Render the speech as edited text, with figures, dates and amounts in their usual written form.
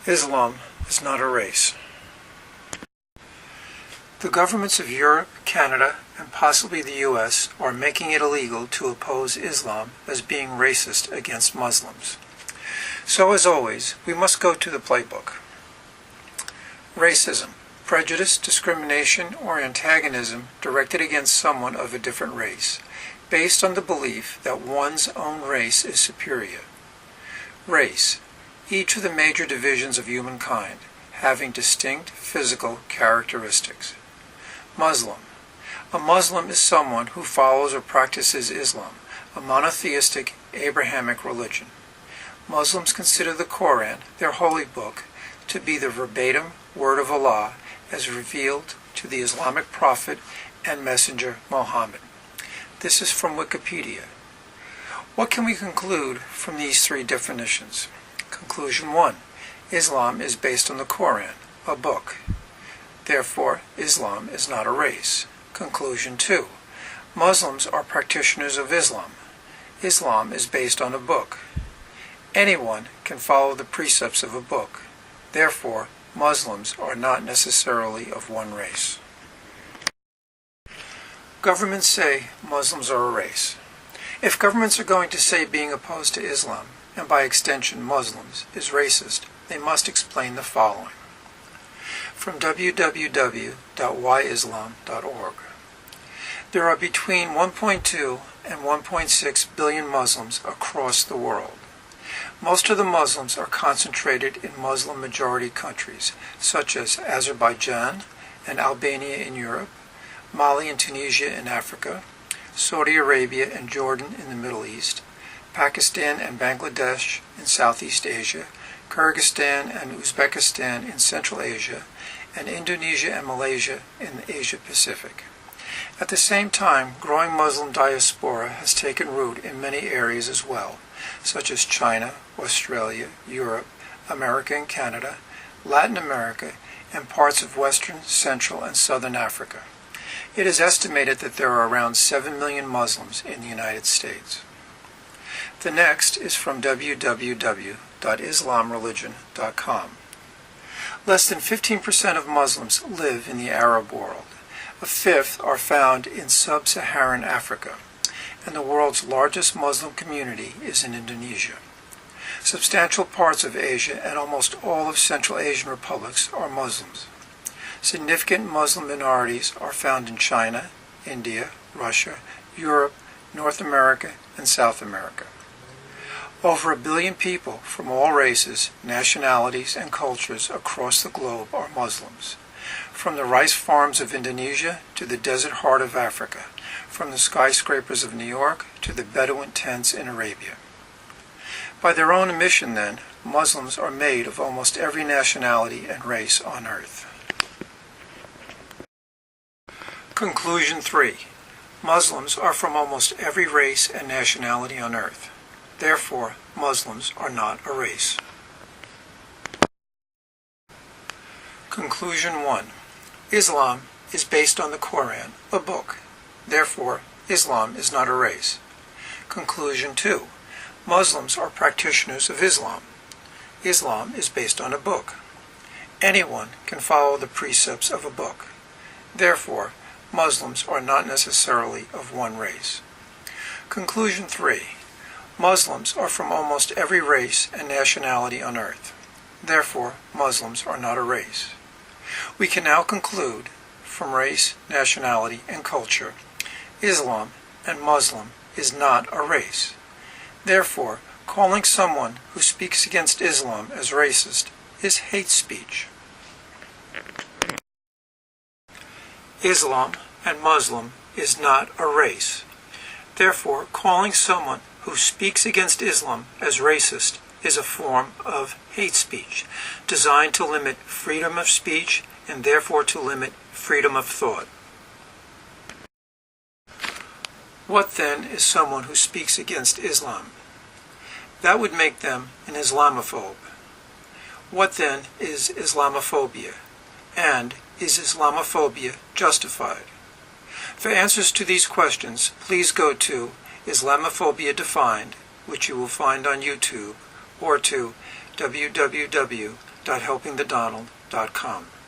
Islam is not a race. The governments of Europe, Canada, and possibly the US are making it illegal to oppose Islam as being racist against Muslims. So as always, we must go to the playbook. Racism, prejudice, discrimination, or antagonism directed against someone of a different race, based on the belief that one's own race is superior. Race, each of the major divisions of humankind, having distinct physical characteristics. Muslim. A Muslim is someone who follows or practices Islam, a monotheistic Abrahamic religion. Muslims consider the Quran, their holy book, to be the verbatim word of Allah as revealed to the Islamic prophet and messenger Muhammad. This is from Wikipedia. What can we conclude from these three definitions? Conclusion 1. Islam is based on the Quran, a book. Therefore, Islam is not a race. Conclusion 2. Muslims are practitioners of Islam. Islam is based on a book. Anyone can follow the precepts of a book. Therefore, Muslims are not necessarily of one race. Governments say Muslims are a race. If governments are going to say being opposed to Islam, and by extension Muslims, is racist, they must explain the following. From www.whyislam.org. There are between 1.2 and 1.6 billion Muslims across the world. Most of the Muslims are concentrated in Muslim-majority countries, such as Azerbaijan and Albania in Europe, Mali and Tunisia in Africa, Saudi Arabia and Jordan in the Middle East, Pakistan and Bangladesh in Southeast Asia, Kyrgyzstan and Uzbekistan in Central Asia, and Indonesia and Malaysia in the Asia Pacific. At the same time, growing Muslim diaspora has taken root in many areas as well, such as China, Australia, Europe, America and Canada, Latin America, and parts of Western, Central, and Southern Africa. It is estimated that there are around 7 million Muslims in the United States. The next is from www.islamreligion.com. Less than 15% of Muslims live in the Arab world. A fifth are found in sub-Saharan Africa, and the world's largest Muslim community is in Indonesia. Substantial parts of Asia and almost all of Central Asian republics are Muslims. Significant Muslim minorities are found in China, India, Russia, Europe, North America, and South America. Over 1 billion people from all races, nationalities, and cultures across the globe are Muslims. From the rice farms of Indonesia to the desert heart of Africa, from the skyscrapers of New York to the Bedouin tents in Arabia. By their own admission, then, Muslims are made of almost every nationality and race on earth. Conclusion 3. Muslims are from almost every race and nationality on earth. Therefore, Muslims are not a race. Conclusion 1. Islam is based on the Quran, a book. Therefore, Islam is not a race. Conclusion 2. Muslims are practitioners of Islam. Islam is based on a book. Anyone can follow the precepts of a book. Therefore, Muslims are not necessarily of one race. Conclusion 3. Muslims are from almost every race and nationality on earth. Therefore, Muslims are not a race. We can now conclude, from race, nationality, and culture, Islam and Muslim is not a race. Therefore, calling someone who speaks against Islam as racist is hate speech. Islam and Muslim is not a race. Therefore, calling someone who speaks against Islam as racist is a form of hate speech, designed to limit freedom of speech and therefore to limit freedom of thought. What then is someone who speaks against Islam? That would make them an Islamophobe. What then is Islamophobia? And is Islamophobia justified? For answers to these questions, please go to Islamophobia Defined, which you will find on YouTube, or to www www.helpingthedonald.com.